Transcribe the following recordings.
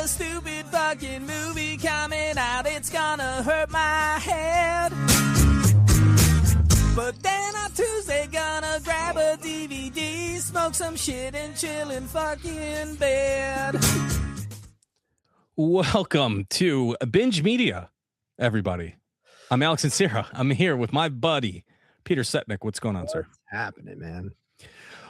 a stupid fucking movie coming out, it's gonna hurt my head. But then on Tuesday, gonna grab a DVD, smoke some shit and chill in fucking bed. Welcome to Binge Media, everybody. I'm Alex and Sarah. I'm here with my buddy, Peter Setnick. What's going on, sir? What's happening, man?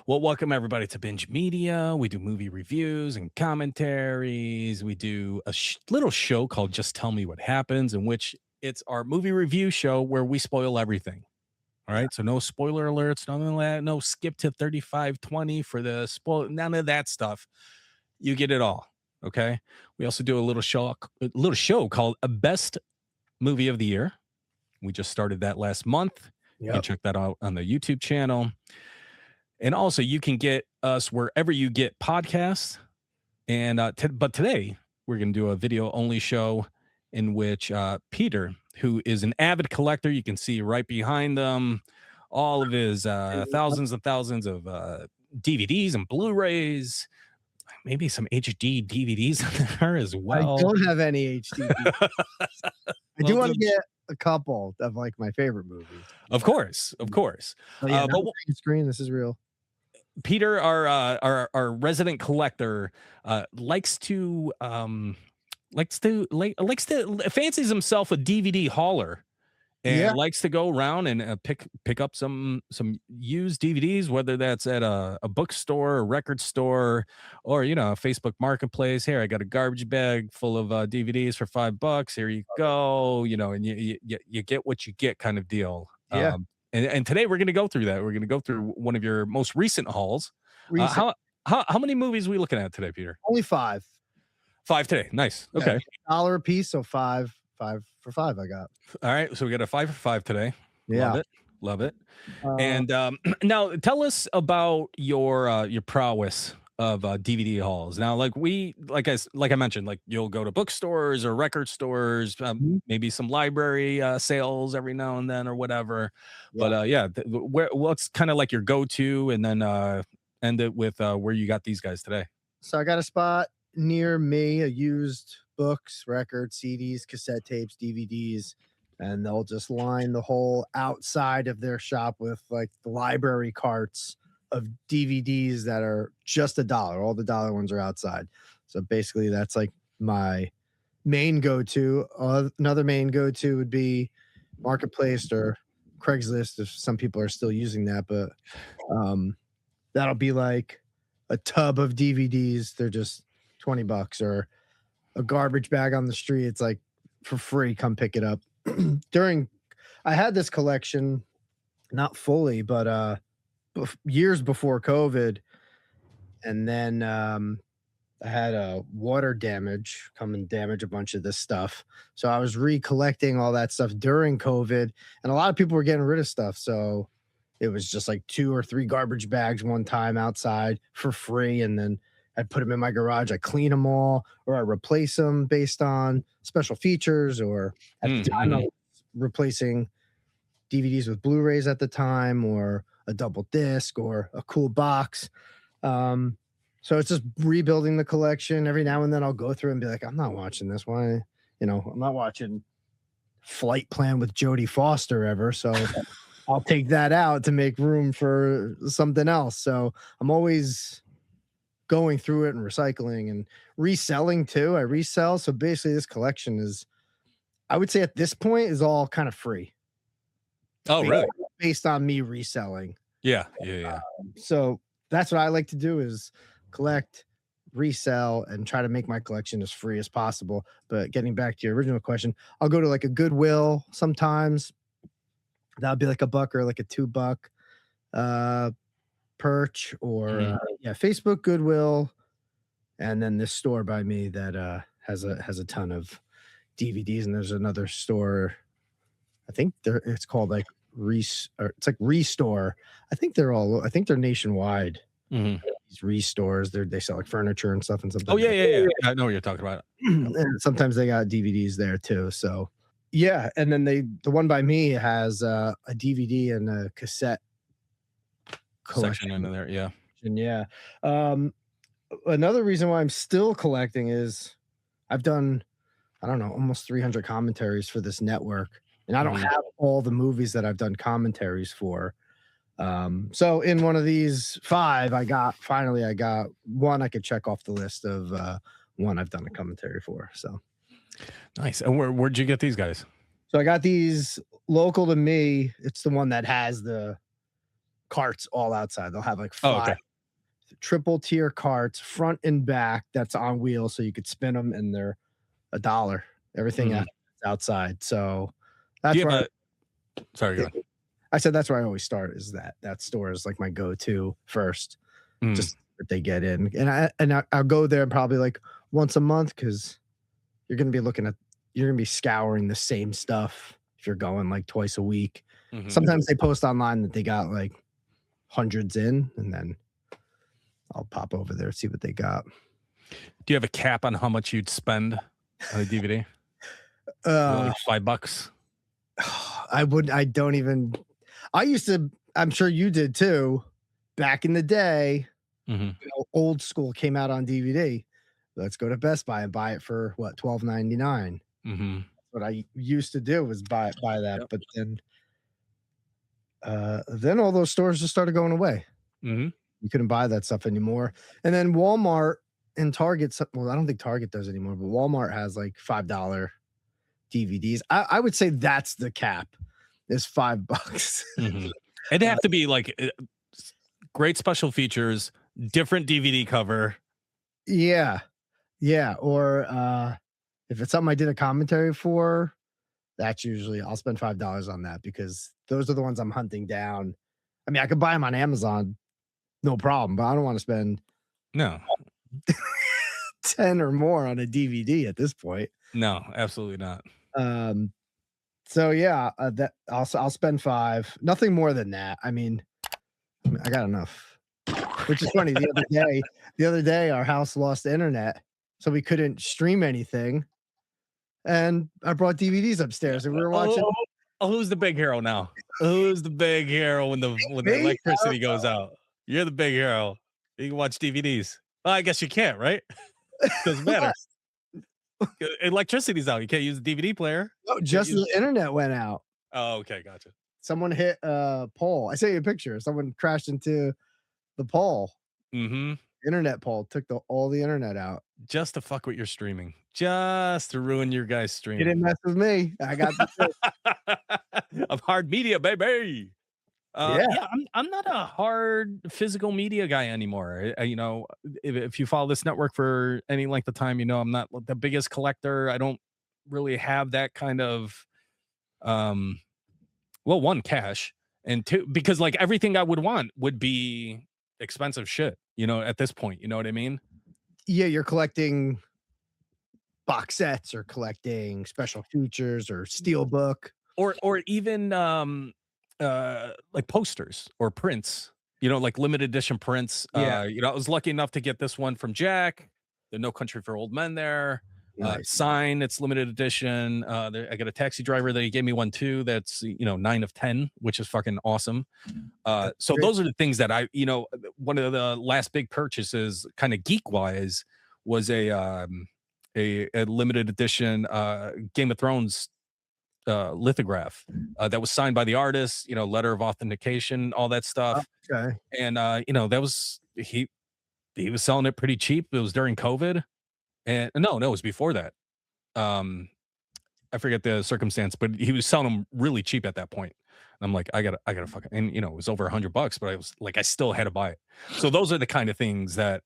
Well, welcome everybody to Binge Media. We do movie reviews and commentaries. We do a little show called Just Tell Me What Happens, in which it's our movie review show where we spoil everything. All right, so no spoiler alerts, none of that, no skip to 3520 for the spoil, none of that stuff. You get it all. Okay. We also do a little show called A Best Movie of the Year. We just started that last month. You can check that out on the YouTube channel. And also you can get us wherever you get podcasts. And but today we're going to do a video only show in which Peter, who is an avid collector, you can see right behind them all of his thousands and thousands of DVDs and Blu-rays. Maybe some HD DVDs in there as well. I don't have any HD DVDs. I do want to get a couple of like my favorite movies. Of course. Oh, yeah, but screen, this is real. Peter, our resident collector, likes to fancies himself a DVD hauler. And likes to go around and pick up some used DVDs, whether that's at a bookstore, a record store, or a Facebook Marketplace. Here, I got a garbage bag full of DVDs for $5. Here you go. And you get what you get, kind of deal. Yeah. And today we're going to go through that. We're going to go through one of your most recent hauls. How many movies are we looking at today, Peter? Only 5. 5 today. Nice. Okay. $1 a piece, so 5 for 5 I got. All right, so we got a 5 for 5 today. Yeah, love it. And now tell us about your prowess of DVD hauls. Now, like I mentioned, like you'll go to bookstores or record stores, maybe some library sales every now and then or whatever. Yeah. But what's kind of like your go-to, and then end it with where you got these guys today. So I got a spot near me, a used books, records, CDs, cassette tapes, DVDs, and they'll just line the whole outside of their shop with like the library carts of DVDs that are just $1. All the dollar ones are outside. So basically that's like my main go-to. Another main go-to would be Marketplace or Craigslist, if some people are still using that, but that'll be like a tub of DVDs. They're just $20, or a garbage bag on the street. It's like for free. Come pick it up. I had this collection, not fully, but years before COVID. And then I had a water damage come and damage a bunch of this stuff. So I was recollecting all that stuff during COVID, and a lot of people were getting rid of stuff. So it was just like 2 or 3 garbage bags one time outside for free. And then I'd put them in my garage. I clean them all, or I replace them based on special features. Or at the time, I was replacing DVDs with Blu-rays at the time, or a double disc, or a cool box. So it's just rebuilding the collection. Every now and then I'll go through and be like, I'm not watching this. Why? I'm not watching Flight Plan with Jodie Foster ever. So I'll take that out to make room for something else. So I'm always going through it and recycling and reselling too. I resell. So basically this collection is, I would say at this point, is all kind of free. Oh, really? Based on me reselling. Yeah. So that's what I like to do, is collect, resell, and try to make my collection as free as possible. But getting back to your original question, I'll go to like a Goodwill sometimes. That'll be like $1 or like a $2 Perch, or Facebook, Goodwill, and then this store by me that has a ton of DVDs. And there's another store, I think it's called like it's like Restore. I think they're nationwide. These Restores, they sell like furniture and stuff, and something. Oh yeah. I know what you're talking about. And sometimes they got DVDs there too. So yeah, and then the one by me has a DVD and a cassette section under there. Yeah. Another reason why I'm still collecting is I've done, I don't know, almost 300 commentaries for this network, and I don't Mhm. have all the movies that I've done commentaries for. So in one of these 5, I got one I could check off the list of one I've done a commentary for. Nice. And where'd you get these guys? So I got these local to me. It's the one that has the carts all outside. They'll have like Oh, 5 okay. triple tier carts, front and back, that's on wheels, so you could spin them, and they're $1. Everything else Mhm. is outside. So Do you that's have where a sorry, go I, ahead. I said that's where I always start. Is that store is like my go-to first, Mm, just that they get in, and I'll go there probably like once a month because you're gonna be scouring the same stuff if you're going like twice a week. mhm. Sometimes they post online that they got like hundreds in, and then I'll pop over there see what they got. Do you have a cap on how much you'd spend on a DVD? Is it Uh, like $5? I don't even. I used to. I'm sure you did too. Back in the day, Mhm. old school came out on DVD. Let's go to Best Buy and buy it for what, 12.99. Mhm. What I used to do was buy that, Yep. but then all those stores just started going away. Mhm. You couldn't buy that stuff anymore. And then Walmart and Target, well, I don't think Target does anymore, but Walmart has like $5 DVDs. I would say that's the cap is $5. Mhm. It'd have to be like s great special features, different DVD cover. Yeah. Yeah. Or if it's something I did a commentary for, that's usually I'll spend $5 on that because those are the ones I'm hunting down. I mean, I could buy them on Amazon, no problem, but I don't want to spend No. 10 or more on a DVD at this point. No, absolutely not. Um, so yeah, that I'll spend 5, nothing more than that. I mean, I got enough. Which is funny. The other day, our house lost internet, so we couldn't stream anything. And I brought DVDs upstairs, and we were watching. Who's the big hero now? Who's the big hero when the Me? electricity goes out? You're the big hero. You can watch DVDs. Well, I guess you can't, right? Doesn't matter. What? Electricity's out. You can't use the DVD player. No, Can't just use the internet went out. Oh, okay, gotcha. Someone hit a pole. I sent you a picture. Someone crashed into the pole. Mhm. Internet pole took all the internet out. Just to fuck with your streaming. Just to ruin your guys' You didn't streaming. mess with me. I got the Of hard media, baby. yeah. Yeah, I'm not a hard physical media guy anymore. If you follow this network for any length of time, I'm not the biggest collector. I don't really have that kind of um well, one, cash, and two, because like everything I would want would be expensive shit, at this point, you know what I mean? Yeah, you're collecting box sets or collecting special features or steelbook. Or even like posters or prints, like limited edition prints. Yeah, I was lucky enough to get this one from Jack, the No Country for Old Men there. nice. Sign, it's limited edition. I got a taxi driver that he gave me one too. That's 9 of 10, which is fucking awesome. That's So great. those are the things that one of the last big purchases, kind of geek wise, was a limited edition Game of Thrones lithograph that was signed by the artist, letter of authentication, all that stuff. Okay. And that was he was selling it pretty cheap. It was during COVID. And no, it was before that. Um I forget the circumstance, but he was selling them really cheap at that point. And I'm like, I gotta fucking, and it was over $100, but I was like, I still had to buy it. So those are the kind of things that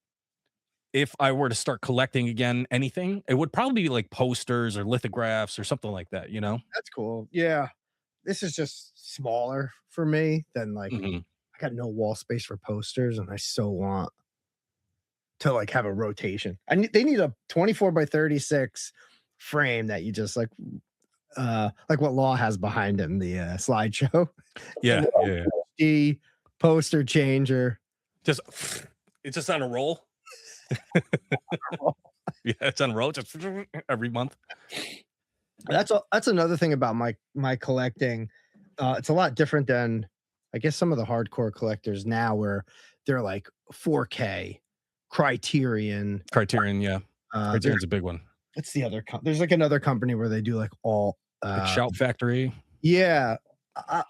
if I were to start collecting again, anything, it would probably be like posters or lithographs or something like that. That's cool. Yeah. This is just smaller for me than like Mhm. I got no wall space for posters, and I so want to like have a rotation. They need a 24 by 36 frame that you just like what Law has behind him, the slideshow. Yeah, And yeah, yeah. the poster changer. Just it's just on a roll. Yeah, it's on a roll just every month. That's another thing about my collecting. It's a lot different than I guess some of the hardcore collectors now where they're like 4K, Criterion. Criterion, yeah. They're Criterion's a big one. what's the other there's like another company where they do like all Like Shout Factory. yeah.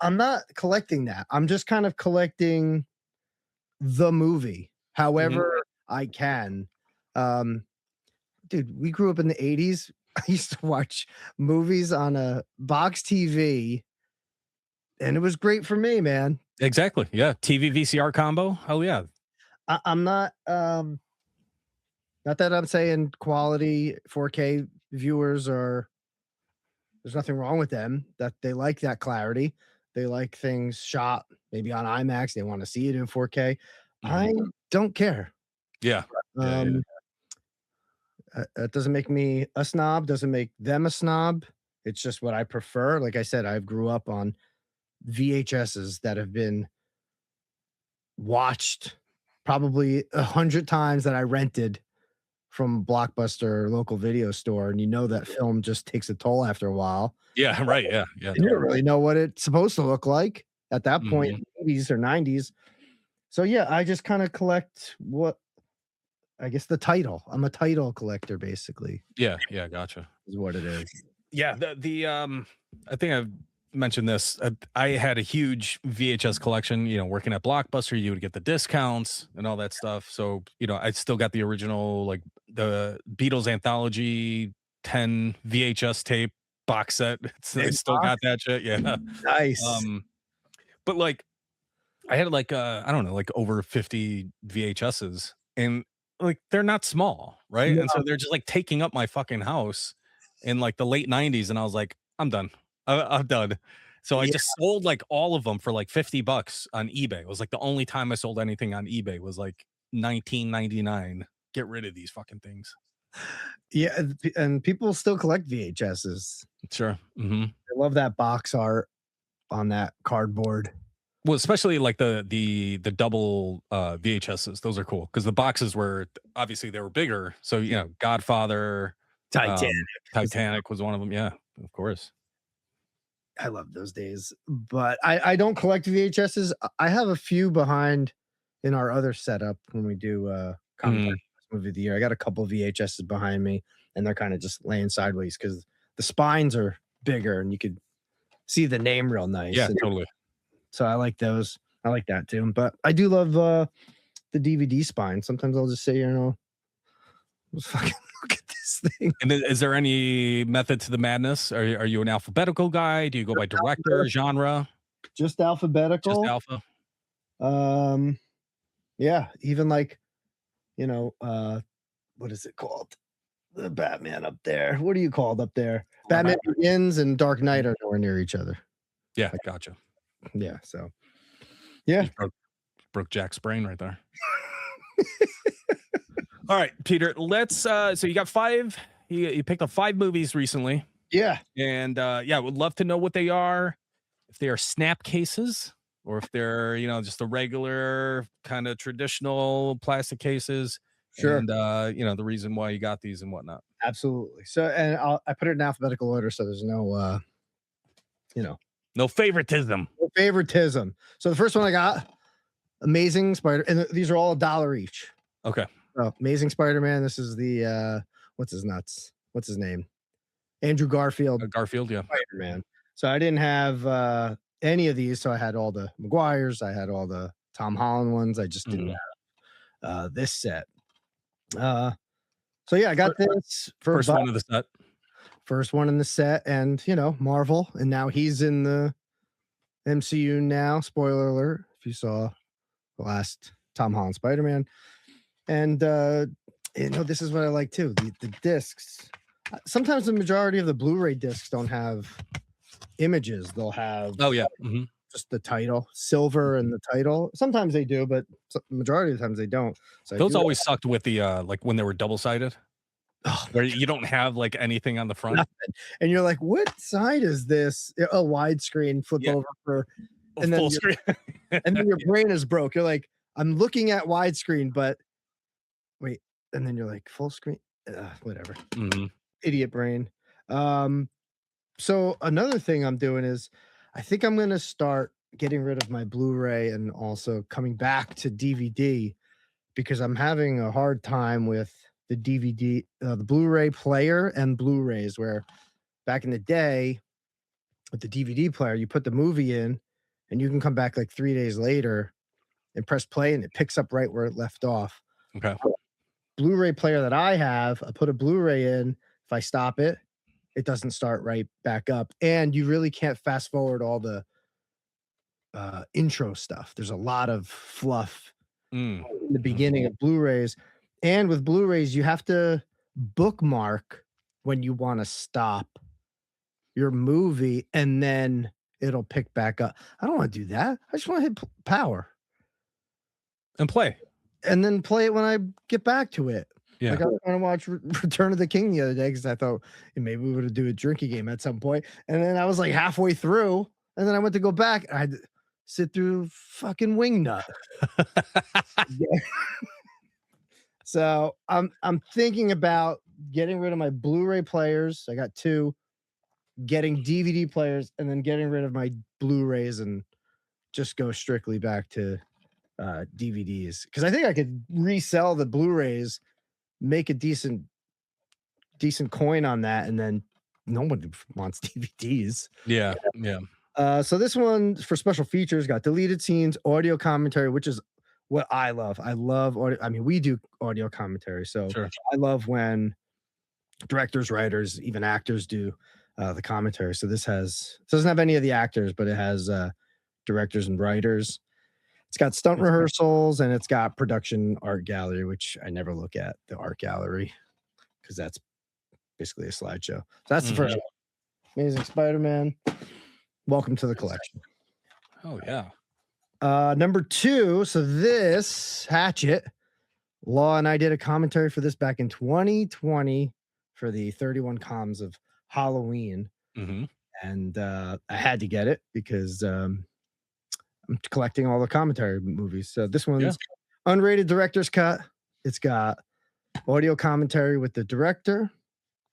I'm not collecting that. I'm just kind of collecting the movie however I can. Um, dude, we grew up in the 80s. I used to watch movies on a box TV, and it was great for me, man. Exactly. Yeah. TV VCR combo. Oh yeah. I'm not that I'm saying quality 4K viewers are there's nothing wrong with them, that they like that clarity. They like things shot maybe on IMAX, they wanna see it in 4K. I Mhm. don't care. Yeah. Yeah. Yeah. Um, that doesn't make me a snob, doesn't make them a snob. It's just what I prefer. Like I said, I grew up on VHSs that have been watched probably 100 times that I rented from Blockbuster or local video store, and you know that film just takes a toll after a while. Yeah. Right. Yeah. Yeah. And you don't Totally. really know what it's supposed to look like at that point Mhm. in the 80s or 90s. So yeah, I just kind of collect what I guess the title. I'm a title collector basically, Yeah. Yeah. Gotcha. is what it is. Yeah, the I think I've mentioned this. I had a huge VHS collection. Working at Blockbuster, you would get the discounts and all that stuff. So I still got the original, like the Beatles anthology 10 VHS tape box set. I Big still box? got that shit. Yeah. Nice. Um, but like I had like I don't know, like over 50 VHSs, and like they're not small, right? No, And so they're just like taking up my fucking house in like the late 90s, and I was like, I'm done. I'm done. So I yeah, just sold like all of them for like $50 on eBay. It was like the only time I sold anything on eBay was like 1999. Get rid of these fucking things. yeah, and people still collect VHSs. Sure. Hmm. I love that box art on that cardboard. Well, especially like the double VHSs, those are cool because the boxes were obviously they were bigger. So Godfather, Titanic. um, Titanic was one of them. Yeah, of course. I love those days, but I don't collect VHSs. I have a few behind in our other setup when we do commentary Mhm. movie of the year. I got a couple VHSs behind me, and they're kind of just laying sideways because the spines are bigger and you could see the name real nice. Yeah, And totally. so I like those. I like that too. But I do love the DVD spine. Sometimes I'll just say, let's fucking look at this thing. And is there any method to the madness? Are you an alphabetical guy? Do you go by director, genre, Just just alphabetical. alpha? Um, yeah, even like, what is it called? The Batman up there. What are you called up there? Batman Begins and Dark Knight are nowhere near each other. Yeah, gotcha. Yeah, so yeah. Just broke Jack's brain right there. All right, Peter. Let's. So you got five. You picked up five movies recently. Yeah. And yeah, would love to know what they are. If they are snap cases or if they're, just the regular kind of traditional plastic cases. Sure. And the reason why you got these and whatnot. Absolutely. So and I put it in alphabetical order so there's no No favoritism. no favoritism. So the first one I got, Amazing Spider, and these are all $1 each. Okay. So Amazing Spider-Man. This is the what's his nuts? What's his name? Andrew Garfield Garfield, yeah. Spider-Man. So I didn't have any of these. So I had all the Maguires, I had all the Tom Holland ones. I just didn't Mhm. have this set. So yeah, I got this for First one of the set. first one in the set, and Marvel, and now he's in the MCU now. Spoiler alert, if you saw the last Tom Holland Spider-Man. And this is what I like too. The discs. Sometimes the majority of the Blu-ray discs don't have images. They'll have Oh yeah. Hmm. just the title, silver and the title. Sometimes they do, but majority of the times they don't. So I Those do always sucked with the like when they were double sided, oh, where you don't have like anything on the front. nothing. And you're like, what side is this? A widescreen, flip Yeah. over for, and then Full your- screen. and then your brain is broke. You're like, I'm looking at widescreen, but wait, and then you're like, full screen, whatever. Mhm. Idiot brain. So another thing I'm doing is I think I'm gonna start getting rid of my Blu-ray and also coming back to DVD because I'm having a hard time with the DVD, the Blu-ray player and Blu-rays, where back in the day with the DVD player, you put the movie in and you can come back like 3 days later and press play and it picks up right where it left off. Okay. Blu-ray player that I have, I put a Blu-ray in. If I stop it, it doesn't start right back up. And you really can't fast forward all the intro stuff. There's a lot of fluff in the beginning of Blu-rays. And with Blu-rays, you have to bookmark when you want to stop your movie and then it'll pick back up. I don't want to do that. I just want to hit power And play. and then play it when I get back to it. Yeah. Like I was trying to watch Return of the King the other day because I thought maybe we would do a drinking game at some point. And then I was like halfway through, and then I went to go back. And I had to sit through fucking Wingnut. So I'm thinking about getting rid of my Blu-ray players. I got 2, getting DVD players, and then getting rid of my Blu-rays and just go strictly back to DVDs. Because I think I could resell the Blu-rays, make a decent coin on that, and then no one wants DVDs. Yeah. So this one for special features got deleted scenes, audio commentary, which is what I love. I love audio. I mean, we do audio commentary, so Sure. I love when directors, writers, even actors do the commentary. So this doesn't have any of the actors, but it has directors and writers. It's got stunt rehearsals and it's got production art gallery, which I never look at the art gallery because that's basically a slideshow. So that's the first one. Amazing Spider-Man. Welcome to the collection. Oh yeah. Number 2. So this Hatchet, Law and I did a commentary for this back in 2020 for the 31 comms of Halloween. And I had to get it because I'm collecting all the commentary movies. So this one's unrated director's cut. It's got audio commentary with the director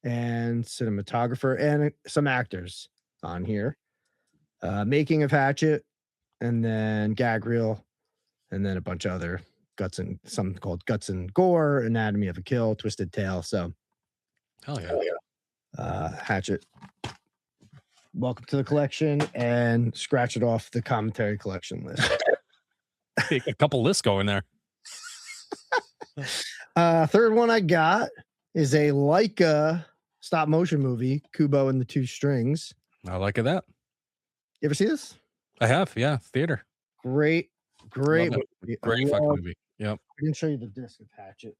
and cinematographer and some actors on here. Making of Hatchet, and then gag reel, and then a bunch of other something called Guts and Gore, Anatomy of a Kill, Twisted Tale. So hell yeah. Hatchet, welcome to the collection, and scratch it off the commentary collection list. A couple lists going there. Third one I got is a Leica stop motion movie, Kubo and the Two Strings. I like that. You ever see this? I have, yeah. Theater. Great movie. Great fucking movie. Yep. I didn't show you the disc of Hatchet.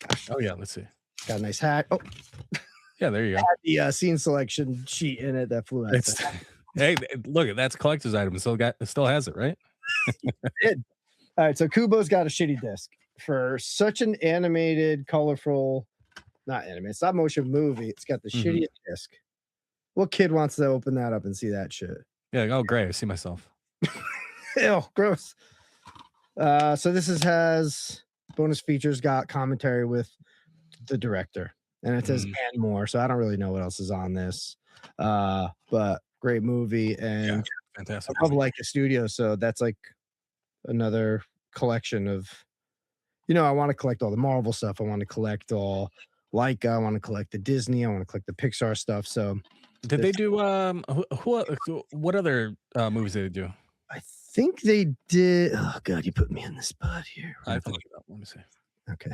Gosh, Oh yeah, let's see. got a nice hat. Oh, Yeah, there you go. the scene selection sheet in it that flew out. Hey, look, that's a collector's item. It still has it, right? All right, so Kubo's got a shitty disc for such an animated, colorful, not animated, stop motion movie. It's got the shittiest disc. What kid wants to open that up and see that shit? Yeah. Oh, great. I see myself. Ew, gross. So this has bonus features, got commentary with the director, and it says and more. So I don't really know what else is on this. But great movie, and fantastic. I love Leica Studio, so that's like another collection of, I want to collect all the Marvel stuff. I want to collect all Leica. I want to collect the Disney. I want to collect the Pixar stuff. So did they do what other movies did they do? I think they did. Oh God, you put me in the spot here. I have to look it up. Let me see. Okay.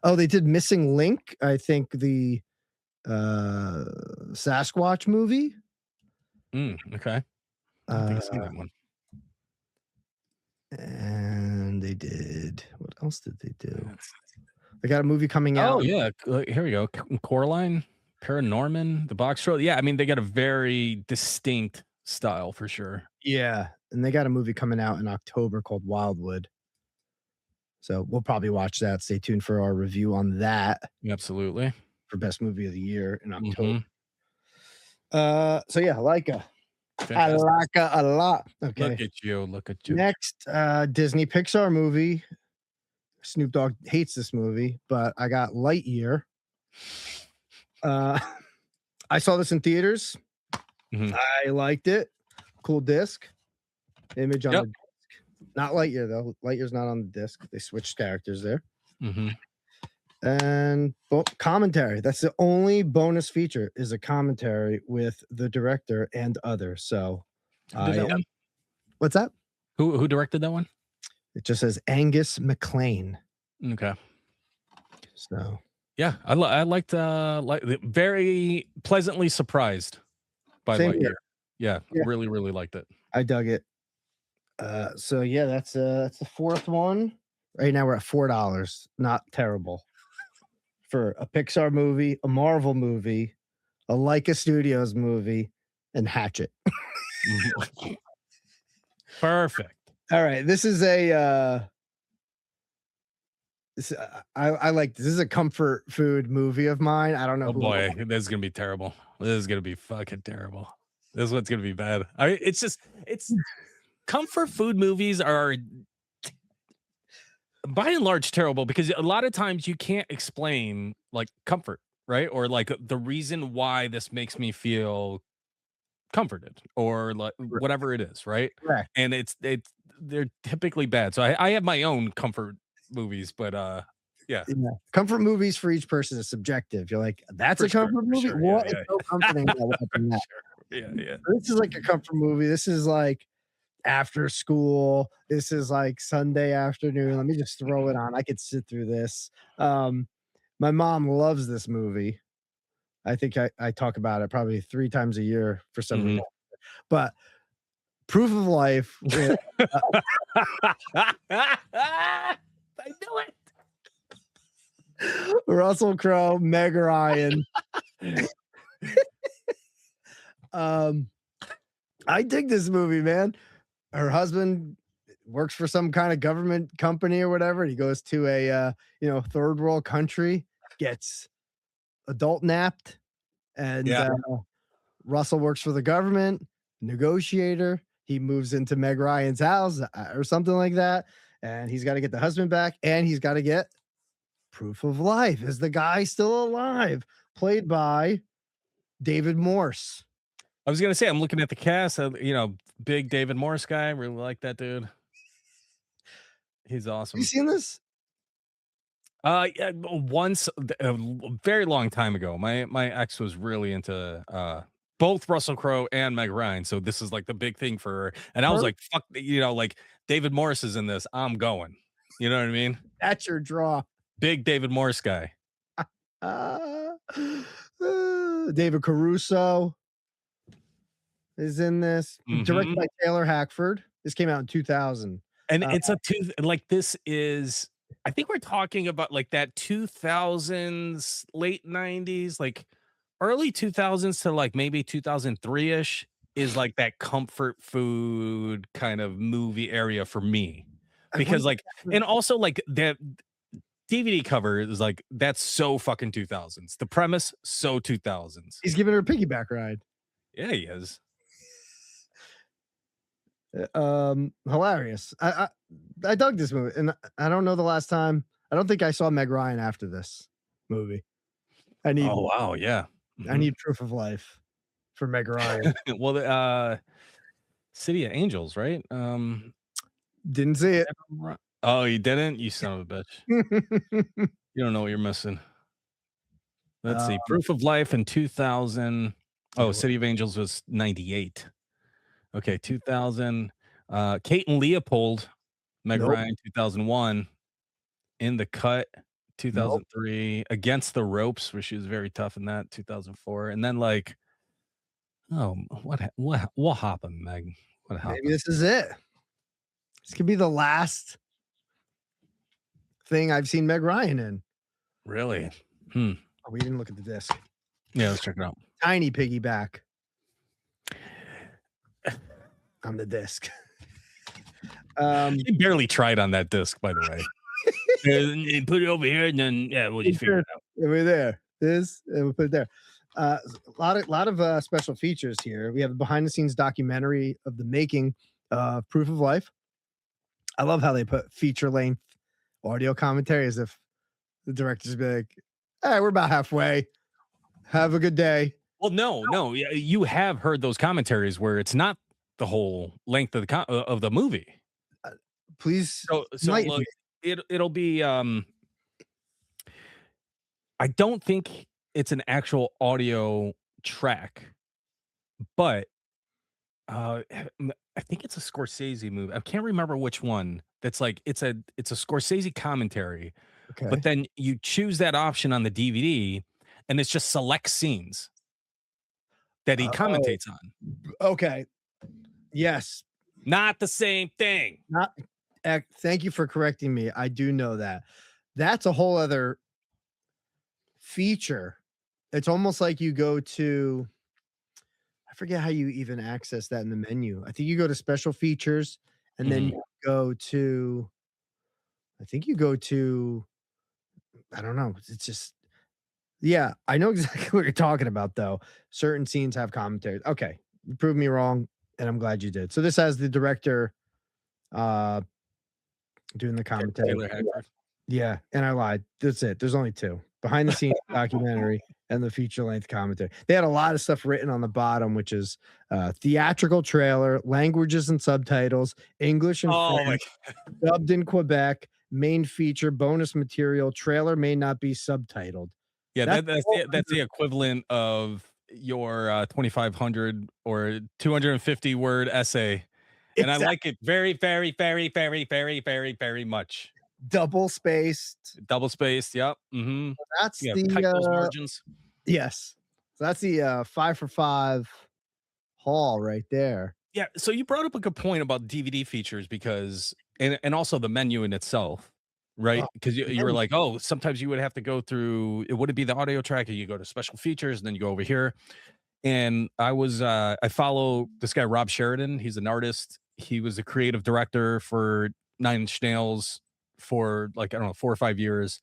Oh, they did Missing Link. I think the Sasquatch movie. Okay. I don't think I've seen that one. And they did. What else did they do? They got a movie coming out. Oh yeah, here we go. Coraline, Paranorman, The Box Troll. Yeah, I mean they got a very distinct style for sure. Yeah, and they got a movie coming out in October called Wildwood. So we'll probably watch that. Stay tuned for our review on that. Absolutely. For best movie of the year in October. So yeah, Leica. I like it a lot. Okay. Look at you. Next, Disney Pixar movie. Snoop Dogg hates this movie, but I got Lightyear. I saw this in theaters. I liked it. Cool disc. Image on the disc. Not Lightyear though. Lightyear's not on the disc. They switched characters there. Mm-hmm. And commentary. That's the only bonus feature is a commentary with the director and others. So Who did that one? What's that? Who directed that one? It just says Angus MacLean. Okay. So yeah, I liked very pleasantly surprised by Same Lightyear. here. Yeah, Yeah. really, really liked it. I dug it. So yeah, that's the fourth one. Right now we're at $4. Not terrible for a Pixar movie, a Marvel movie, a Leica Studios movie, and Hatchet. Perfect. All right, this is a I like this. This is a comfort food movie of mine. I don't know. Oh boy, this is gonna be terrible. This is gonna be fucking terrible. This one's gonna be bad. It's comfort food movies are by and large terrible because a lot of times you can't explain like comfort, right? Or like the reason why this makes me feel comforted or like whatever it is, right? Correct. And they're typically bad. So I have my own comfort movies, but yeah. Comfort movies for each person is subjective. You're like, that's For a comfort movie. sure, What? yeah, It's so comforting. That. Yeah. This is like a comfort movie. This is like after school. This is like Sunday afternoon. Let me just throw it on. I could sit through this. My mom loves this movie. I think I talk about it probably 3 times a year for some reason. But Proof of Life. I knew it. Russell Crowe, Meg Ryan. I dig this movie, man. Her husband works for some kind of government company or whatever. And he goes to a third world country, gets adult napped, and Russell works for the government, negotiator. He moves into Meg Ryan's house or something like that, and he's got to get the husband back, and he's got to get proof of life. Is the guy still alive? Played by David Morse. I was gonna say, I'm looking at the cast. Big David Morse guy. Really like that dude. He's awesome. You seen this? Yeah, once a very long time ago. My ex was really into both Russell Crowe and Meg Ryan, so this is like the big thing for her. And I was like, "Fuck," like David Morse is in this. I'm going. You know what I mean? That's your draw. Big David Morse guy. David Caruso is in this. Directed by Taylor Hackford. This came out in 2000. And it's this is, I think we're talking about like that 2000s, late 90s, like early 2000s to like maybe 2003-ish is like that comfort food kind of movie area for me. Because and also like that DVD cover is like, that's so fucking 2000s. The premise, so 2000s. He's giving her a piggyback ride. Yeah, he is. Hilarious. I dug this movie, and I don't know the last time. I don't think I saw Meg Ryan after this movie. Oh wow, yeah. I need proof of life for Meg Ryan. Well, the City of Angels, right? Didn't see it. Oh, you didn't? You son of a bitch. You don't know what you're missing. Let's see. Proof of Life in 2000. Oh, City of Angels was 98. Okay, 2000. Kate and Leopold, Meg Ryan, 2001. In the Cut, 2003. Against the Ropes, where she was very tough in that, 2004. And then like, oh, what happened, Meg? What happened? Maybe this is it. This could be the last thing I've seen Meg Ryan in. Really? Oh, we didn't look at the disc. Yeah, let's check it out. Tiny piggyback on the disc. He barely tried on that disc, by the way. Put it over here, and then we'll just figure it out. We're there. This, and we'll put it there. A lot of special features here. We have a behind the scenes documentary of the making of Proof of Life. I love how they put feature length audio commentary as if the director's be like, "Hey, we're about halfway. Have a good day." Well, no, you have heard those commentaries where it's not the whole length of the movie. Please, so look, it'll be I don't think it's an actual audio track, but I think it's a Scorsese movie. I can't remember which one. That's like it's a Scorsese commentary, but Okay. then you choose that option on the DVD, and it's just select scenes that he Oh, commentates on. okay. Yes. Not the same thing. Not thank you for correcting me. I do know that. That's a whole other feature. It's almost like you go to I forget how you even access that in the menu. I think you go to special features and then Mhm. you go to I think you go to I don't know. It's just yeah, I know exactly what you're talking about though. Certain scenes have commentaries. Okay. You proved me wrong and I'm glad you did. So this has the director uh doing the commentary. Taylor Hackford. Yeah, and I lied. That's it. There's only 2. Behind the scenes documentary and the feature length commentary. They had a lot of stuff written on the bottom, which is theatrical trailer, languages and subtitles, English and Oh my French, dubbed in Quebec, main feature, bonus material, trailer may not be subtitled. Yeah, That's that's the equivalent of your 2,500 or 250 word essay, and I exact like it very, very, very, very, very, very, very much. double spaced. Double spaced, yep, mhm. That's Yeah, the tight those margins. yes. So that's the 5 for 5 haul right there. Yeah, so you brought up a good point about DVD features because and also the menu in itself, right? Oh, Because you were man. like, "Oh, sometimes you would have to go through it wouldn't be the audio track, and you go to special features, and then you go over here." And I follow this guy, Rob Sheridan. He's an artist. He was the creative director for Nine Inch Nails for like, I don't know, 4 or 5 years.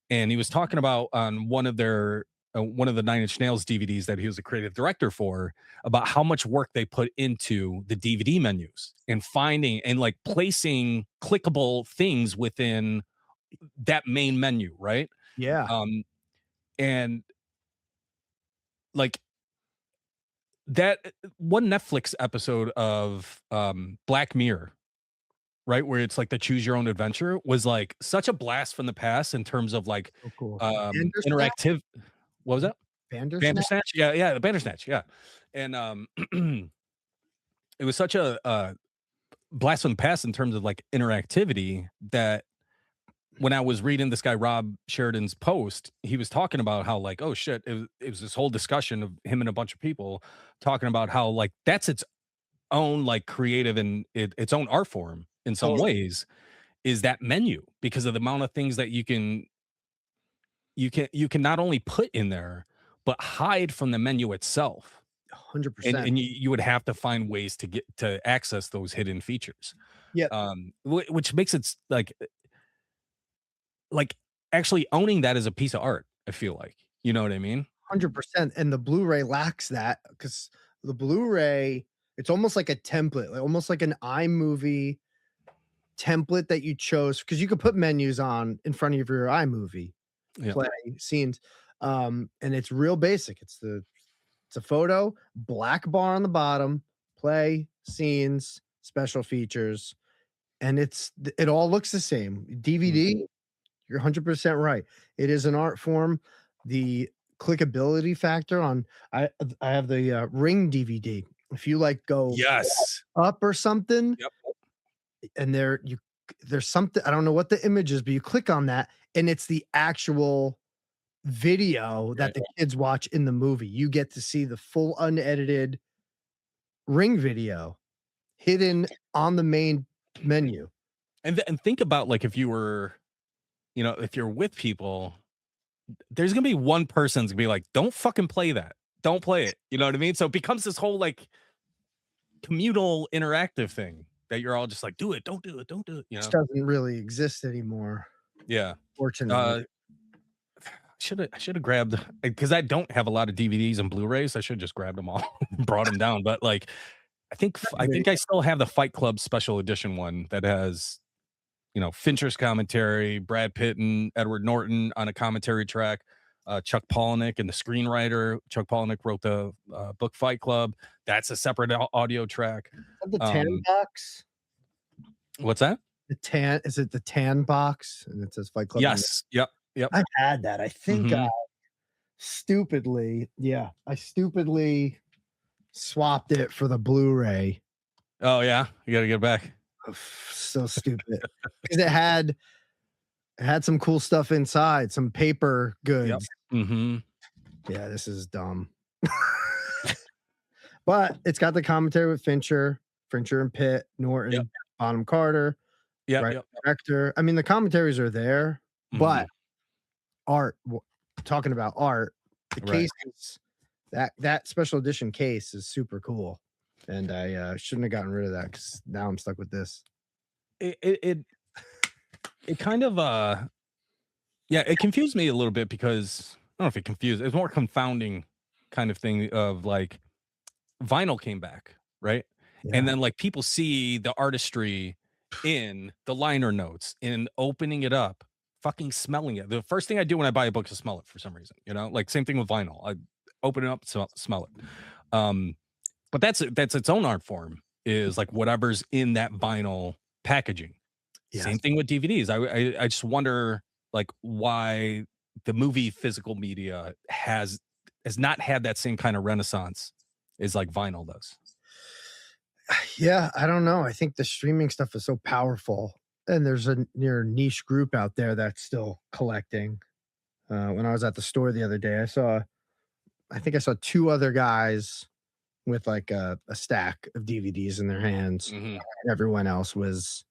And he was talking about on one of the Nine Inch Nails DVDs that he was a creative director for, about how much work they put into the DVD menus and finding and like placing clickable things within that main menu, right? Yeah, Um, and like that one Netflix episode of Black Mirror, right, where it's like the choose your own adventure, was like such a blast from the past in terms of like so cool. Bandersnatch? interactive. What was that? Bandersnatch? Bandersnatch? Yeah, yeah, the Bandersnatch, yeah. And it was such a blast from the past in terms of like interactivity that when I was reading this guy Rob Sheridan's post, he was talking about how like, oh shit, it was this whole discussion of him and a bunch of people talking about how like that's its own like creative and its own art form in some Totally, ways is that menu because of the amount of things that you can not only put in there but hide from the menu itself, and 100%. you would have to find ways to get to access those hidden features, Yeah, which makes it like actually owning that as a piece of art. I feel like, you know what I mean? 100%, and the Blu-ray lacks that because the Blu-ray, it's almost like a template, like, almost like an iMovie template that you chose because you could put menus on in front of your iMovie, Yeah. play, scenes, and it's real basic. It's a photo, black bar on the bottom, play, scenes, special features, and it all looks the same. Mhm. DVD, you're 100% right. It is an art form. The clickability factor on I have the, Ring DVD. If you, like, go Yes. up or something Yep. and there's something I don't know what the image is, but you click on that and it's the actual video that Right. the kids watch in the movie. You get to see the full unedited Ring video hidden on the main menu. And think about like if you were, if you're with people, there's gonna be one person's gonna be like, "Don't fucking play that. Don't play it." You know what I mean? So it becomes this whole like communal interactive thing that you're all just like, "Do it, don't do it, don't do it." Which doesn't really exist anymore, Yeah. fortunately. Uh, I should have grabbed because I don't have a lot of DVDs and Blu-rays. I should just grabbed them all, and brought them down. But like, I think I still have the Fight Club special edition one that has Fincher's commentary, Brad Pitt and Edward Norton on a commentary track, Chuck Palahniuk and the screenwriter. Chuck Palahniuk wrote the book Fight Club. That's a separate audio track. The tan Um, box? what's that? The tan is it the tan box? And it says Fight Club in Yes. Yep. Yep. I've had that. I think Mhm. I stupidly swapped it for the Blu-ray. Oh, yeah? You gotta get it back. So stupid. Because it had some cool stuff inside, some paper Yep. goods. Mhm. Yeah, this is dumb. But it's got the commentary with Fincher and Pitt, Yep. Norton, Bonham Carter, Yep, right, yep. director. I mean, the commentaries are there, but Mhm. art talking about art, the Right. case is that special edition case is super cool, and I, shouldn't have gotten rid of that because now I'm stuck with this. It kind of, yeah, it confused me a little bit because I don't know if it confused, it's more confounding kind of thing of, like, vinyl came back, right? And Yeah. then, like, people see the artistry in the liner notes, in opening it up, fucking smelling it. The first thing I do when I buy a book is smell it for some reason, you know? Like, same thing with vinyl. I open it up, smell it. Um, but that's its own art form, is, like, whatever's in that vinyl packaging. Yes. Same thing with DVDs. I just wonder, like, why the movie physical media has not had that same kind of renaissance as, like, vinyl does. Yeah, I don't know. I think the streaming stuff is so powerful, and there's a near niche group out there that's still collecting. When I was at the store the other day, I think I saw 2 other guys with, like, a stack of DVDs in their hands. Mhm. Everyone else was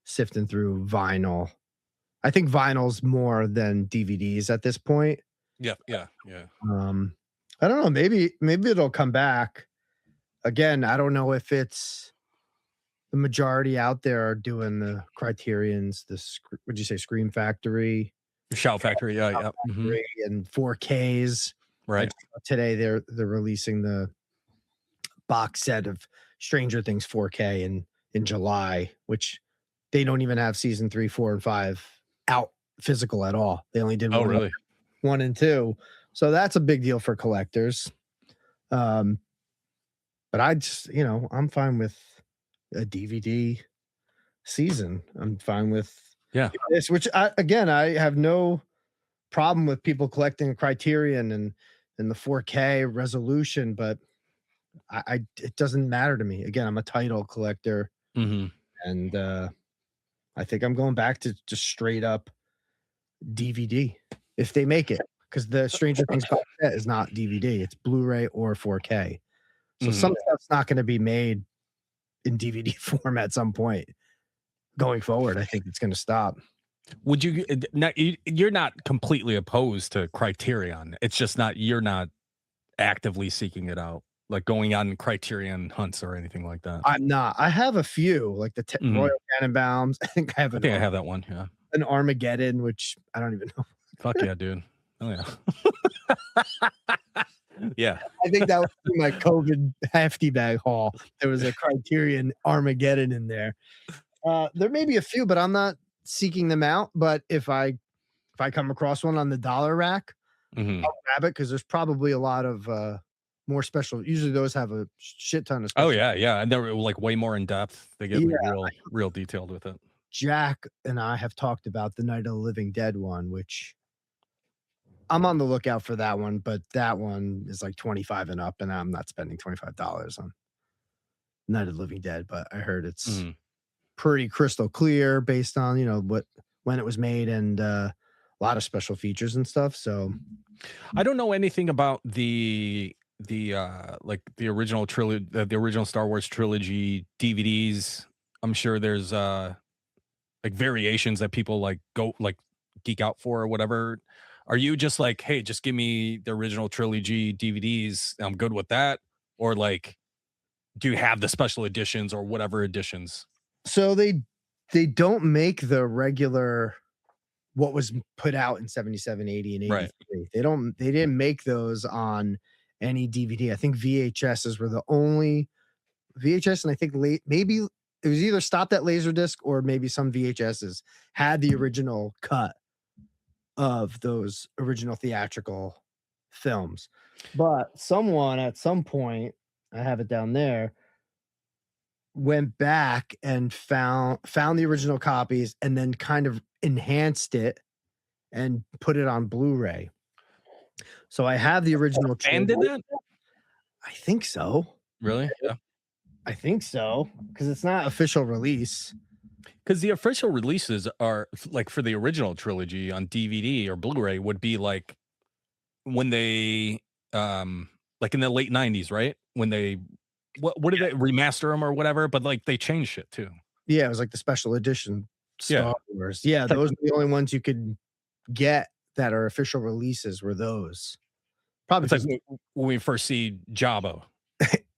sifting through vinyl. I think vinyl's more than DVDs at this point. Yeah, yeah, yeah. Um, I don't know, maybe it'll come back. Again, I don't know if it's the majority out there are doing the Criterions, what'd you say, Scream Factory, Shout Factory, yeah, yeah, mhm, 3 and 4Ks. I right. just saw today they're releasing the box set of Stranger Things 4K in July, which they don't even have season 3, 4, and 5 out physical at all. They only did Oh, really? 1 and 2. So that's a big deal for collectors. Um, but I'm fine with a DVD season. I'm fine with Yeah. this, which I have no problem with people collecting a Criterion and the 4K resolution, but it doesn't matter to me. Again, I'm a title collector, Mhm. and I think I'm going back to just straight up DVD if they make it, because the Stranger Things box set is not DVD; it's Blu-ray or 4K. So some Mhm. stuff's not going to be made in DVD form at some point going forward. I think it's going to stop. Would you you're not completely opposed to Criterion, it's just not you're not actively seeking it out, like, going on Criterion hunts or anything like that? I'm not. I have a few, like the Royal Mhm. Tenenbaums. I think I have I think I have that one, yeah. an Armageddon, which I don't even know. Fuck yeah, dude. Oh, yeah. Yeah. I think that was in my COVID hefty bag haul. There was a Criterion Armageddon in there. There may be a few, but I'm not seeking them out. But if I come across one on the dollar rack, Mhm. I'll grab it because there's probably a lot of more special. Usually those have a shit ton of Oh, special. yeah, yeah, and they're, like, way more in depth. They get, like, Yeah, real detailed with it. Jack and I have talked about the Night of the Living Dead one, which I'm on the lookout for that one, but that one is like 25 and up, and I'm not spending $25 on Night of the Living Dead. But I heard it's Mhm. pretty crystal clear based on when it was made, and a lot of special features and stuff. So I don't know anything about like, the original Star Wars trilogy DVDs. I'm sure there's, like, variations that people, like, geek out for or whatever. Are you just like, "Hey, just give me the original trilogy DVDs, I'm good with that," or, like, do you have the special editions or whatever editions? so they don't make the regular what was put out in 77, 80, and Right. 83. They didn't make those on any DVD. I think VHSs were the only VHS, and I think maybe it was either stopped at Laserdisc or maybe some VHSs had the original cut of those original theatrical films. But someone at some point, I have it down there, went back and found the original copies and then kind of enhanced it and put it on Blu-ray. So I have the original Fan did trilogy. that? I think so. Really? Yeah. I think so, because it's not official release. Because the official releases are like for the original trilogy on DVD or Blu-ray would be like when they like in the late 90s, right? When they what did they remaster them or whatever, but like they changed shit too. Yeah, it was like the special edition Yeah. Star Wars. Yeah, It's like those are the only ones you could get that are official releases were those. Probably it's like 'cause when we first see Jabba.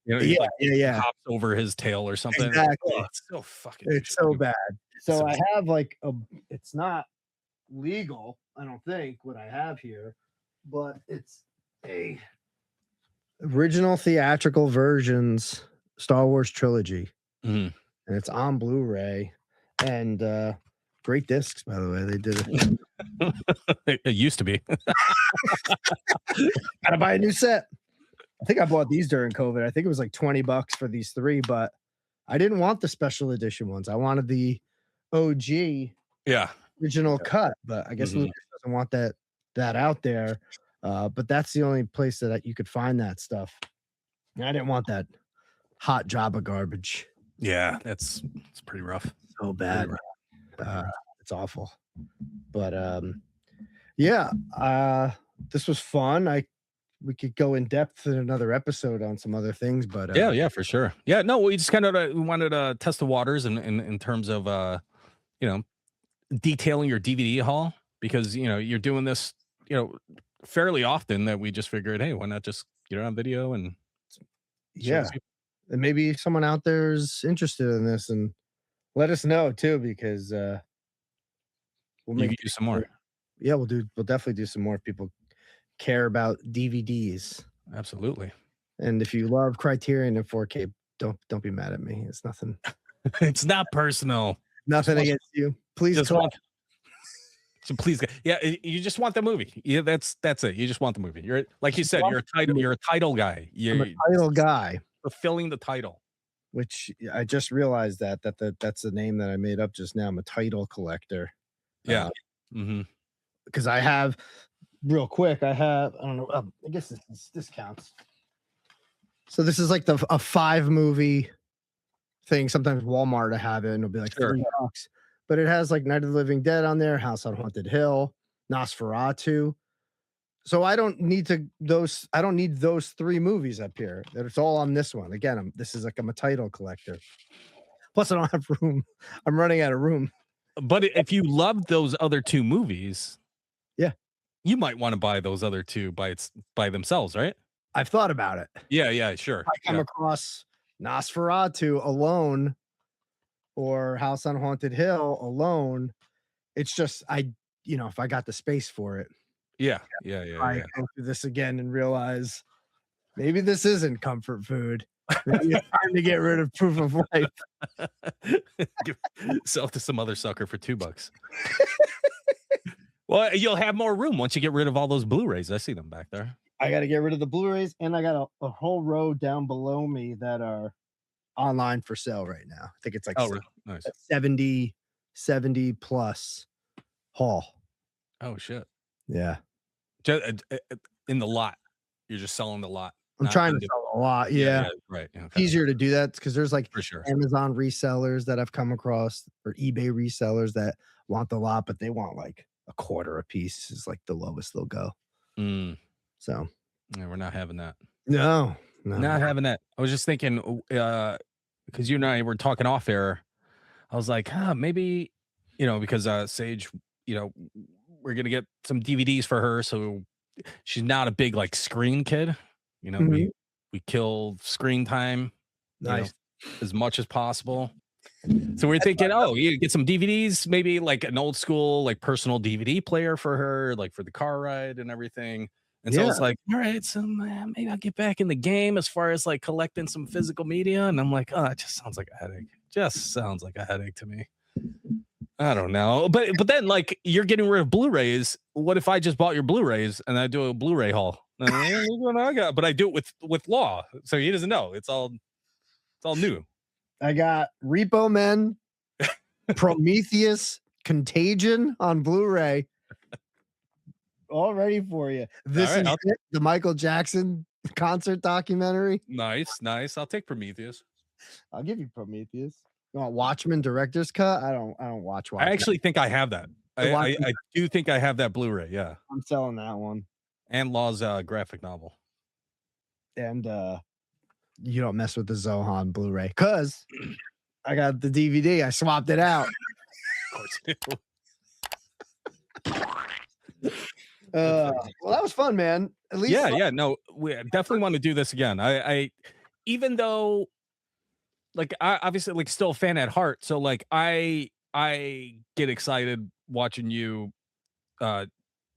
You know, he yeah, like yeah. hops over his tail or something. Exactly. Oh, it's so fucking It's so interesting. bad. So So I have like it's not legal, I don't think, what I have here, but it's a original theatrical versions Star Wars trilogy, Mhm. and it's on Blu-ray and great discs, by the way. They did it. It used to be. Gotta buy a new set. I think I bought these during COVID. I think it was like $20 for these three, but I didn't want the special edition ones. I wanted the OG Yeah. original cut, but I guess Mhm. Lucas doesn't want that out there. But that's the only place that you could find that stuff. And I didn't want that hot Jabba garbage. Yeah, it's pretty rough. So Pretty bad. rough. Pretty rough. It's awful. But yeah, this was fun. We could go in depth in another episode on some other things, but Yeah, for sure. Yeah, no, we just kind of we wanted to test the waters in terms of you know, detailing your DVD haul because you're doing this, fairly often that we just figured, hey, why not just get it on video and show yeah, the people? and maybe someone out there is interested in this and let us know too, because we'll You make could use some more. yeah, we'll definitely do some more if people care about DVDs. Absolutely. And if you love Criterion in 4K, don't be mad at me. It's nothing It's not personal. nothing want- against you. Please Just call. want so please, yeah, you just want the movie. Yeah, that's it. You just want the movie. You're like you said, you're a title guy. I'm a You're title guy, fulfilling the title. which I just realized that's the name that I made up just now. I'm a title collector. Yeah. Mm-hmm. Because I have real quick, I don't know, I guess this counts. So this is like a 5 movie thing. Sometimes Walmart to have it, and it'll be like Sure. $3. But it has like Night of the Living Dead on there, House on Haunted Hill, Nosferatu. So I don't need those 3 movies up here. It's all on this one. Again, I'm a title collector. Plus, I don't have room. I'm running out of room. But if you love those other 2 movies, Yeah. you might want to buy those other 2 by themselves, right? I've thought about it. Yeah, sure. I come Yeah. across Nosferatu alone or House on Haunted Hill alone. It's just if I got the space for it, Yeah. I go through this again and realize maybe this isn't comfort food. Maybe it's time to get rid of Proof of Life. Sell it to some other sucker for $2. Well, you'll have more room once you get rid of all those Blu-rays. I see them back there. I got to get rid of the Blu-rays, and I got a whole row down below me that are online for sale right now. I think it's like Oh, really? Nice. 70 plus haul. Oh, shit. Yeah. In the lot. You're just selling the lot. I'm trying to sell a lot. Yeah. Right. Okay. It's easier to do that because there's like For sure. Amazon resellers that I've come across or eBay resellers that want the lot, but they want like a quarter a piece is like the lowest they'll go. Mm, So yeah, we're not having that. no. Not having that. I was just thinking, because you and I were talking off air. I was like, maybe, because Sage, we're gonna get some DVDs for her, so she's not a big like screen kid. Mhm. We kill screen time, Nice. as much as possible. So we're thinking, you get some DVDs, maybe like an old school, like personal DVD player for her, like for the car ride and everything. And so it's like, all right, so maybe I'll get back in the game as far as like collecting some physical media. And I'm like, it just sounds like a headache. Just sounds like a headache to me. I don't know. But then like you're getting rid of Blu-rays. What if I just bought your Blu-rays and I do a Blu-ray haul? But I do it with Law. So he doesn't know. It's all new. I got Repo Men, Prometheus, Contagion on Blu-ray, all ready for you. This right, is it, the Michael Jackson concert documentary. Nice. I'll take Prometheus. I'll give you Prometheus. You want Watchmen director's cut? I don't watch I Watchmen. actually think I have that. The I Watchmen- do think I have that Blu-ray. Yeah, I'm selling that one. and Law's graphic novel. And you don't mess with the Zohan Blu-ray because I got the DVD. I swapped it out. Of course. Well, that was fun, man. At least Yeah. No, we definitely want to do this again. I even though, like, I obviously like still a fan at heart. So like, I get excited watching you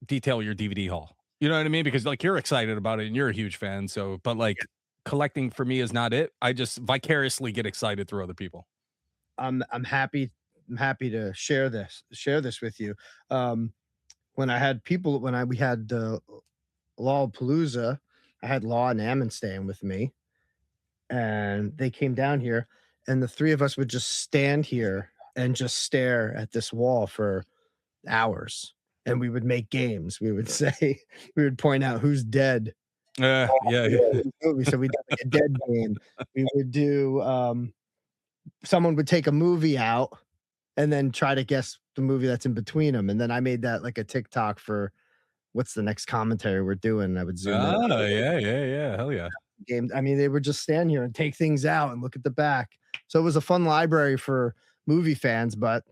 detail your DVD haul. You know what I mean? Because like you're excited about it and you're a huge fan. So, but like collecting for me is not it. I just vicariously get excited through other people. I'm happy. I'm happy to share this with you. When I had people, we had Lawpalooza, I had Law and Ammon staying with me, and they came down here, and the three of us would just stand here and just stare at this wall for hours. And we would make games. We would say, we would point out who's dead. Yeah. So we did like a dead game. We would do someone would take a movie out and then try to guess the movie that's in between them. And then I made that like a TikTok for what's the next commentary we're doing. I would zoom in. Oh, yeah. Hell yeah. Game. I mean, they would just stand here and take things out and look at the back. So it was a fun library for movie fans, but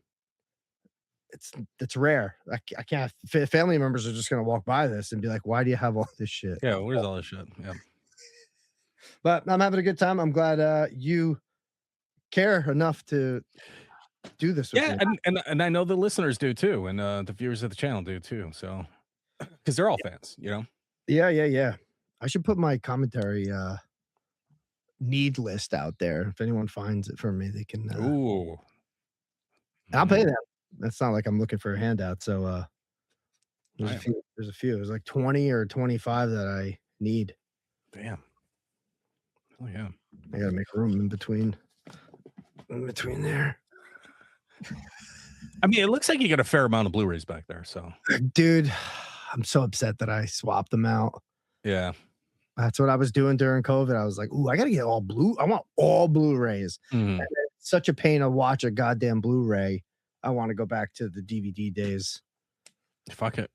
it's rare. I can't. Family members are just gonna walk by this and be like, "Why do you have all this shit?" Yeah, where's all this shit? Yeah. But I'm having a good time. I'm glad you care enough to do this with me. And I know the listeners do too, and the viewers of the channel do too. So, because they're all fans, you know. Yeah. I should put my commentary need list out there. If anyone finds it for me, they can. Ooh. I'll pay them. That's not like I'm looking for a handout. So there's a few. There's like 20 or 25 that I need. Damn. Oh yeah. I gotta make room in between there. I mean, it looks like you got a fair amount of Blu-rays back there. So, dude, I'm so upset that I swapped them out. Yeah. That's what I was doing during COVID. I was like, ooh, I gotta get all blue. I want all Blu-rays. Mhm. It's such a pain to watch a goddamn Blu-ray. I want to go back to the DVD days. Fuck it.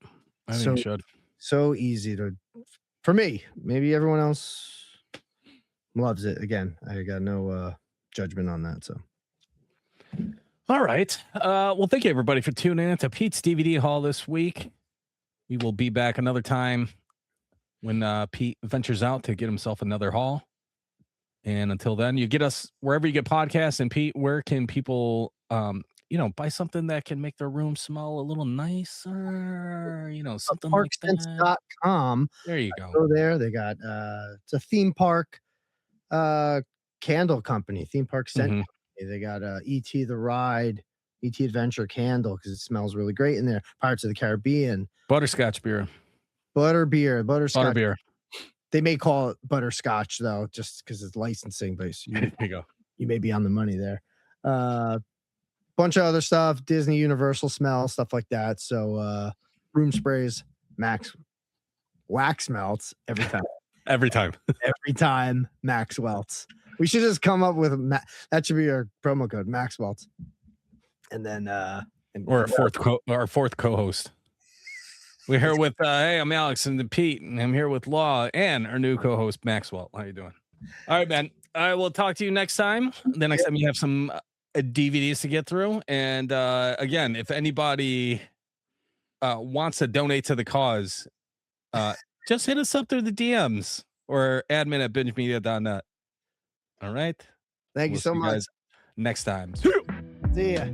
I think you should. So easy for me. Maybe everyone else loves it. Again, I got no judgment on that. So all right. Well, thank you everybody for tuning in to Pete's DVD haul this week. We will be back another time when Pete ventures out to get himself another haul. And until then, you get us wherever you get podcasts. And Pete, where can people buy something that can make their room smell a little nicer, something like that. Parksense.com. There you go. Go there. They got it's a theme park candle company, theme park scent company. They got ET the Ride, ET Adventure candle because it smells really great in there. Pirates of the Caribbean. Butterscotch beer. Butterscotch. Butterbeer. They may call it butterscotch though, just because it's licensing, but There you go. You may be on the money there. Bunch of other stuff, Disney, Universal smell, stuff like that. So room sprays, Max wax melts every time. Every time Max welts. We should just come up with that should be our promo code, Max welts. And then or our fourth co-host. We're here with hey, I'm Alex and Pete, and I'm here with Law and our new co-host Maxwell. How you doing? All right, man. I will talk to you next time. The next time you have some DVDs to get through. And again, if anybody wants to donate to the cause, just hit us up through the DMs or admin at bingemedia.net. All right. Thank you so much. Guys next time. See ya.